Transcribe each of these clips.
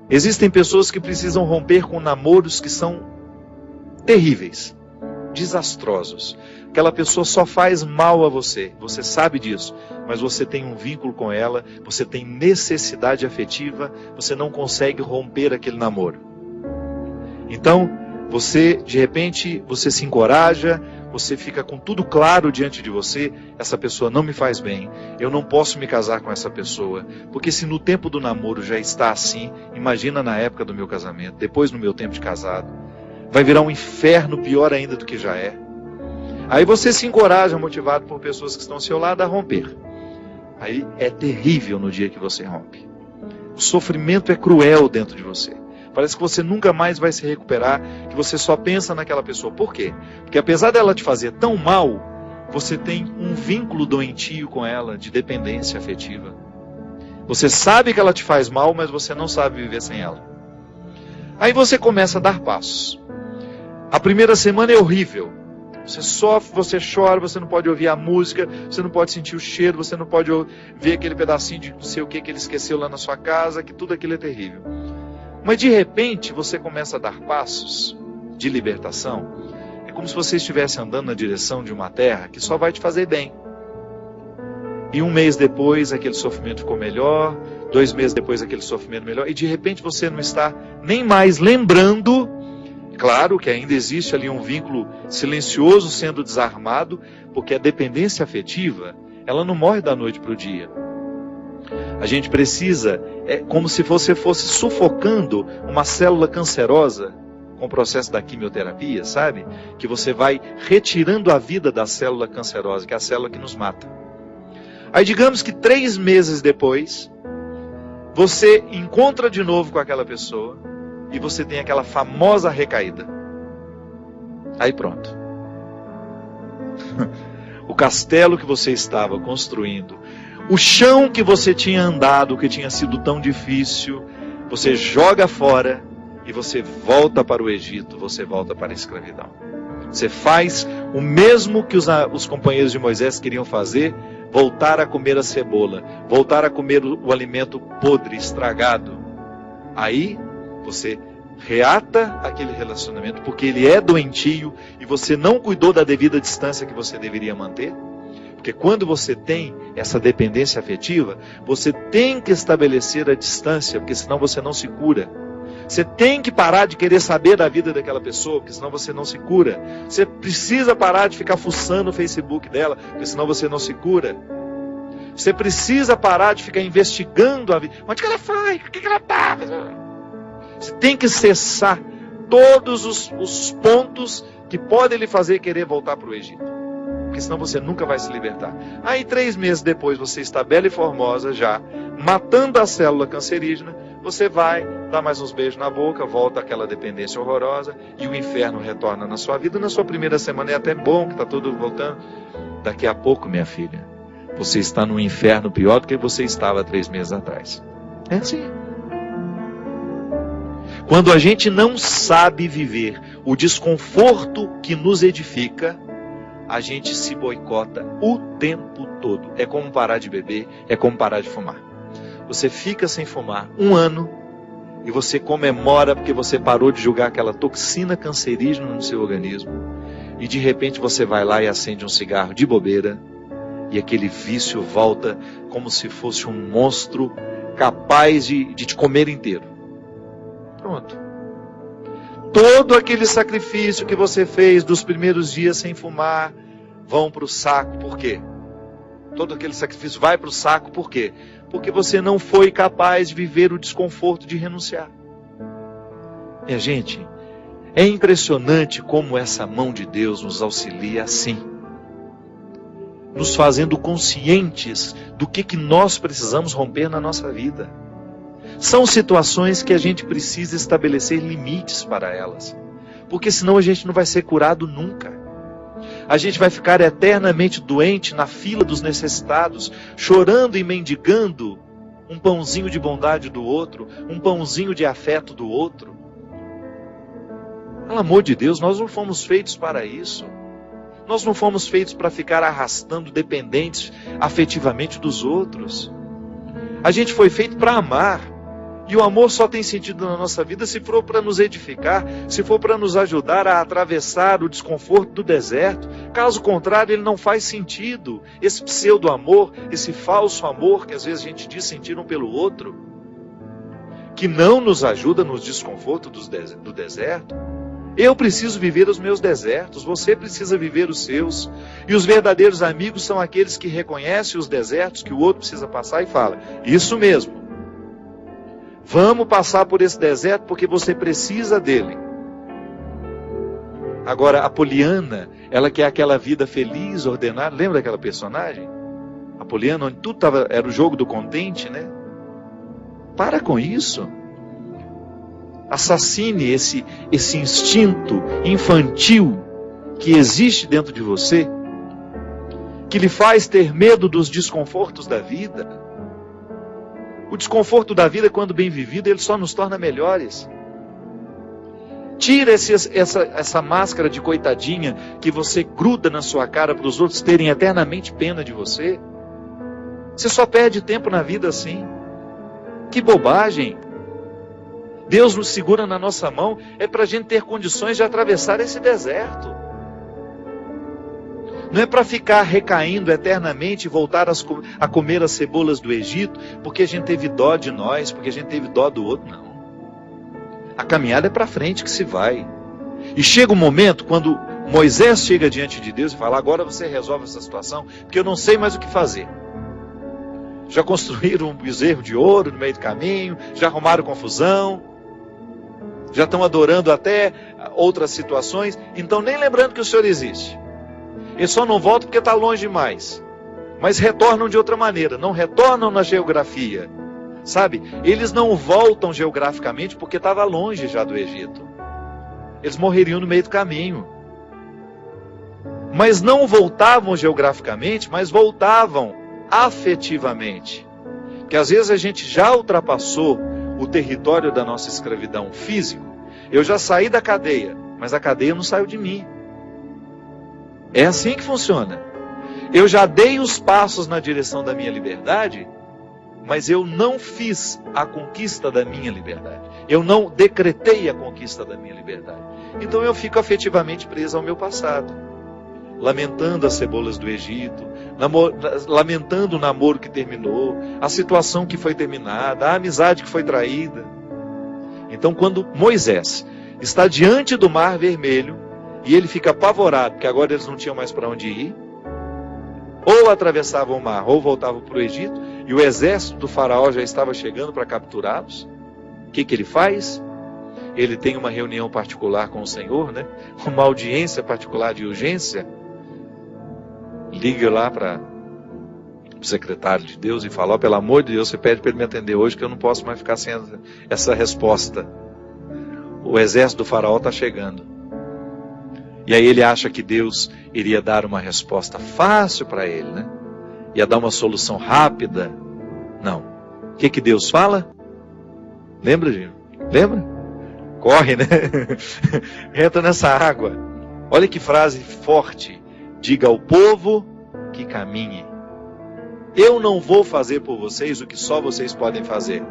Existem pessoas que precisam romper com namoros que são terríveis, desastrosos. Aquela pessoa só faz mal a você sabe disso, mas você tem um vínculo com ela, você tem necessidade afetiva, você não consegue romper aquele namoro. Então, de repente, você se encoraja, você fica com tudo claro diante de você, essa pessoa não me faz bem, eu não posso me casar com essa pessoa, porque se no tempo do namoro já está assim, imagina na época do meu casamento, depois no meu tempo de casado, vai virar um inferno pior ainda do que já é. Aí você se encoraja, motivado por pessoas que estão ao seu lado, a romper. Aí é terrível no dia que você rompe. O sofrimento é cruel dentro de você. Parece que você nunca mais vai se recuperar, que você só pensa naquela pessoa. Por quê? Porque apesar dela te fazer tão mal, você tem um vínculo doentio com ela, de dependência afetiva. Você sabe que ela te faz mal, mas você não sabe viver sem ela. Aí você começa a dar passos. A primeira semana é horrível. Você sofre, você chora, você não pode ouvir a música, você não pode sentir o cheiro, você não pode ver aquele pedacinho de não sei o que ele esqueceu lá na sua casa, que tudo aquilo é terrível. Mas de repente você começa a dar passos de libertação. É como se você estivesse andando na direção de uma terra que só vai te fazer bem. E um mês depois aquele sofrimento ficou melhor, 2 meses depois aquele sofrimento melhor, e de repente você não está nem mais lembrando. Claro que ainda existe ali um vínculo silencioso sendo desarmado, porque a dependência afetiva, ela não morre da noite para o dia. A gente precisa, é como se você fosse sufocando uma célula cancerosa com o processo da quimioterapia, sabe? Que você vai retirando a vida da célula cancerosa, que é a célula que nos mata. Aí digamos que 3 meses depois, você encontra de novo com aquela pessoa e você tem aquela famosa recaída. Aí pronto. O castelo que você estava construindo, o chão que você tinha andado, que tinha sido tão difícil, você joga fora e você volta para o Egito, você volta para a escravidão. Você faz o mesmo que os companheiros de Moisés queriam fazer, voltar a comer a cebola, voltar a comer o alimento podre, estragado. Aí você reata aquele relacionamento, porque ele é doentio e você não cuidou da devida distância que você deveria manter. Porque quando você tem essa dependência afetiva, você tem que estabelecer a distância, porque senão você não se cura. Você tem que parar de querer saber da vida daquela pessoa, porque senão você não se cura. Você precisa parar de ficar fuçando o Facebook dela, porque senão você não se cura. Você precisa parar de ficar investigando a vida. Onde que ela foi? O que ela está? Você tem que cessar todos os pontos que podem lhe fazer querer voltar para o Egito. Porque senão você nunca vai se libertar. Aí 3 meses depois você está bela e formosa já, matando a célula cancerígena, você vai, dá mais uns beijos na boca, volta àquela dependência horrorosa e o inferno retorna na sua vida. Na sua primeira semana é até bom que está tudo voltando. Daqui a pouco, minha filha, você está num inferno pior do que você estava 3 meses atrás. É assim. Quando a gente não sabe viver o desconforto que nos edifica, a gente se boicota o tempo todo. É como parar de beber, é como parar de fumar. Você fica sem fumar 1 ano e você comemora porque você parou de jogar aquela toxina cancerígena no seu organismo. E de repente você vai lá e acende um cigarro de bobeira e aquele vício volta como se fosse um monstro capaz de te comer inteiro. Pronto. Todo aquele sacrifício que você fez dos primeiros dias sem fumar vão para o saco. Por quê? Todo aquele sacrifício vai para o saco. Por quê? Porque você não foi capaz de viver o desconforto de renunciar. Minha gente, é impressionante como essa mão de Deus nos auxilia assim, nos fazendo conscientes do que nós precisamos romper na nossa vida. São situações que a gente precisa estabelecer limites para elas, porque senão a gente não vai ser curado nunca. A gente vai ficar eternamente doente na fila dos necessitados, chorando e mendigando um pãozinho de bondade do outro, um pãozinho de afeto do outro. Pelo amor de Deus, nós não fomos feitos para isso. Nós não fomos feitos para ficar arrastando dependentes afetivamente dos outros. A gente foi feito para amar. E o amor só tem sentido na nossa vida se for para nos edificar, se for para nos ajudar a atravessar o desconforto do deserto. Caso contrário, ele não faz sentido. Esse pseudo-amor, esse falso amor que às vezes a gente diz sentir um pelo outro, que não nos ajuda nos desconfortos do deserto. Eu preciso viver os meus desertos, você precisa viver os seus. E os verdadeiros amigos são aqueles que reconhecem os desertos que o outro precisa passar e fala: isso mesmo. Vamos passar por esse deserto porque você precisa dele. Agora, a Poliana, ela quer aquela vida feliz, ordenada. Lembra daquela personagem? A Poliana, onde tudo era o jogo do contente, né? Para com isso. Assassine esse instinto infantil que existe dentro de você, que lhe faz ter medo dos desconfortos da vida. O desconforto da vida, quando bem vivido, ele só nos torna melhores. Tira essa máscara de coitadinha que você gruda na sua cara para os outros terem eternamente pena de você. Você só perde tempo na vida assim. Que bobagem! Deus nos segura na nossa mão é para a gente ter condições de atravessar esse deserto. Não é para ficar recaindo eternamente e voltar a comer as cebolas do Egito, porque a gente teve dó de nós, porque a gente teve dó do outro, não. A caminhada é para frente que se vai. E chega um momento quando Moisés chega diante de Deus e fala: agora você resolve essa situação, porque eu não sei mais o que fazer. Já construíram um bezerro de ouro no meio do caminho, já arrumaram confusão, já estão adorando até outras situações, então nem lembrando que o Senhor existe. Eles só não voltam porque está longe demais. Mas retornam de outra maneira, não retornam na geografia. Sabe? Eles não voltam geograficamente porque estava longe já do Egito. Eles morreriam no meio do caminho. Mas não voltavam geograficamente, mas voltavam afetivamente. Porque às vezes a gente já ultrapassou o território da nossa escravidão físico. Eu já saí da cadeia, mas a cadeia não saiu de mim. É assim que funciona. Eu já dei os passos na direção da minha liberdade, mas eu não fiz a conquista da minha liberdade. Eu não decretei a conquista da minha liberdade. Então eu fico afetivamente preso ao meu passado, lamentando as cebolas do Egito, lamentando o namoro que terminou, a situação que foi terminada, a amizade que foi traída. Então, quando Moisés está diante do Mar Vermelho, e ele fica apavorado, porque agora eles não tinham mais para onde ir, ou atravessavam o mar, ou voltavam para o Egito, e o exército do faraó já estava chegando para capturá-los. O que ele faz? Ele tem uma reunião particular com o Senhor, né? Uma audiência particular de urgência. Liga lá para o secretário de Deus e fala: pelo amor de Deus, você pede para ele me atender hoje, que eu não posso mais ficar sem essa resposta. O exército do faraó está chegando. E aí ele acha que Deus iria dar uma resposta fácil para ele, né? Ia dar uma solução rápida. Não. O que Deus fala? Lembra, Gino? Lembra? Corre, né? Entra nessa água. Olha que frase forte. Diga ao povo que caminhe. Eu não vou fazer por vocês o que só vocês podem fazer.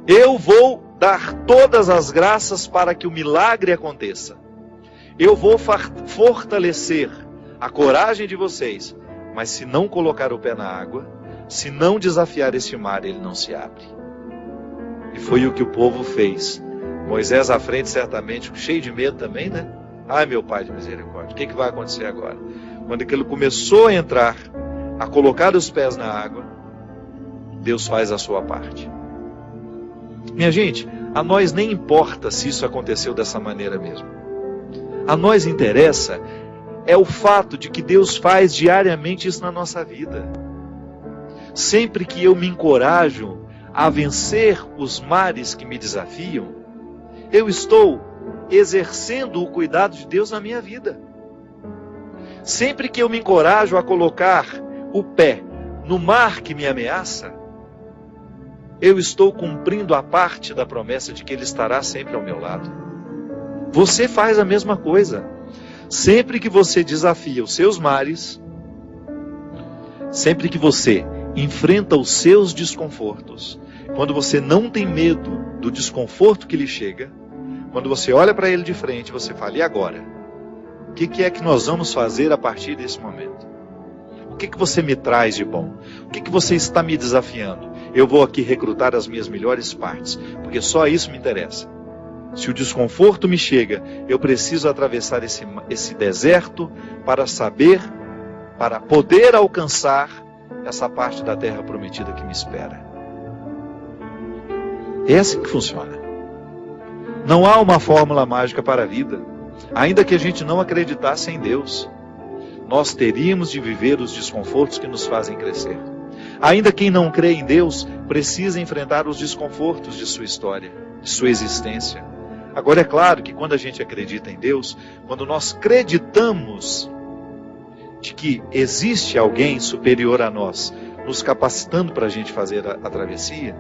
Eu vou dar todas as graças para que o milagre aconteça. Eu vou fortalecer a coragem de vocês, mas se não colocar o pé na água, se não desafiar este mar, ele não se abre. E foi o que o povo fez. Moisés à frente, certamente, cheio de medo também, né? Ai, meu Pai de misericórdia, o que vai acontecer agora? Quando ele começou a entrar, a colocar os pés na água, Deus faz a sua parte. Minha gente, a nós nem importa se isso aconteceu dessa maneira mesmo. A nós interessa é o fato de que Deus faz diariamente isso na nossa vida. Sempre que eu me encorajo a vencer os mares que me desafiam, eu estou exercendo o cuidado de Deus na minha vida. Sempre que eu me encorajo a colocar o pé no mar que me ameaça, eu estou cumprindo a parte da promessa de que Ele estará sempre ao meu lado. Você faz a mesma coisa. Sempre que você desafia os seus mares, sempre que você enfrenta os seus desconfortos, quando você não tem medo do desconforto que lhe chega, quando você olha para ele de frente, você fala: e agora? O que é que nós vamos fazer a partir desse momento? O que você me traz de bom? O que você está me desafiando? Eu vou aqui recrutar as minhas melhores partes, porque só isso me interessa. Se o desconforto me chega, eu preciso atravessar esse deserto para poder alcançar essa parte da terra prometida que me espera. É assim que funciona. Não há uma fórmula mágica para a vida. Ainda que a gente não acreditasse em Deus, nós teríamos de viver os desconfortos que nos fazem crescer. Ainda quem não crê em Deus precisa enfrentar os desconfortos de sua história, de sua existência. Agora é claro que quando a gente acredita em Deus, quando nós acreditamos de que existe alguém superior a nós, nos capacitando para a gente fazer a travessia,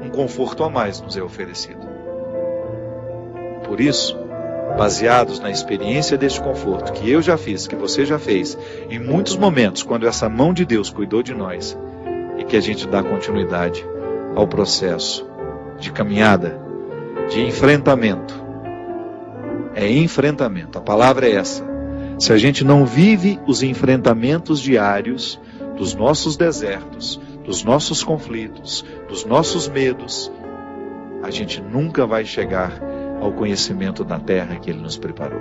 um conforto a mais nos é oferecido. Por isso, baseados na experiência deste conforto que eu já fiz, que você já fez, em muitos momentos, quando essa mão de Deus cuidou de nós, e que a gente dá continuidade ao processo de caminhada, de enfrentamento. É enfrentamento, a palavra é essa. Se a gente não vive os enfrentamentos diários dos nossos desertos, dos nossos conflitos, dos nossos medos, a gente nunca vai chegar ao conhecimento da terra que Ele nos preparou.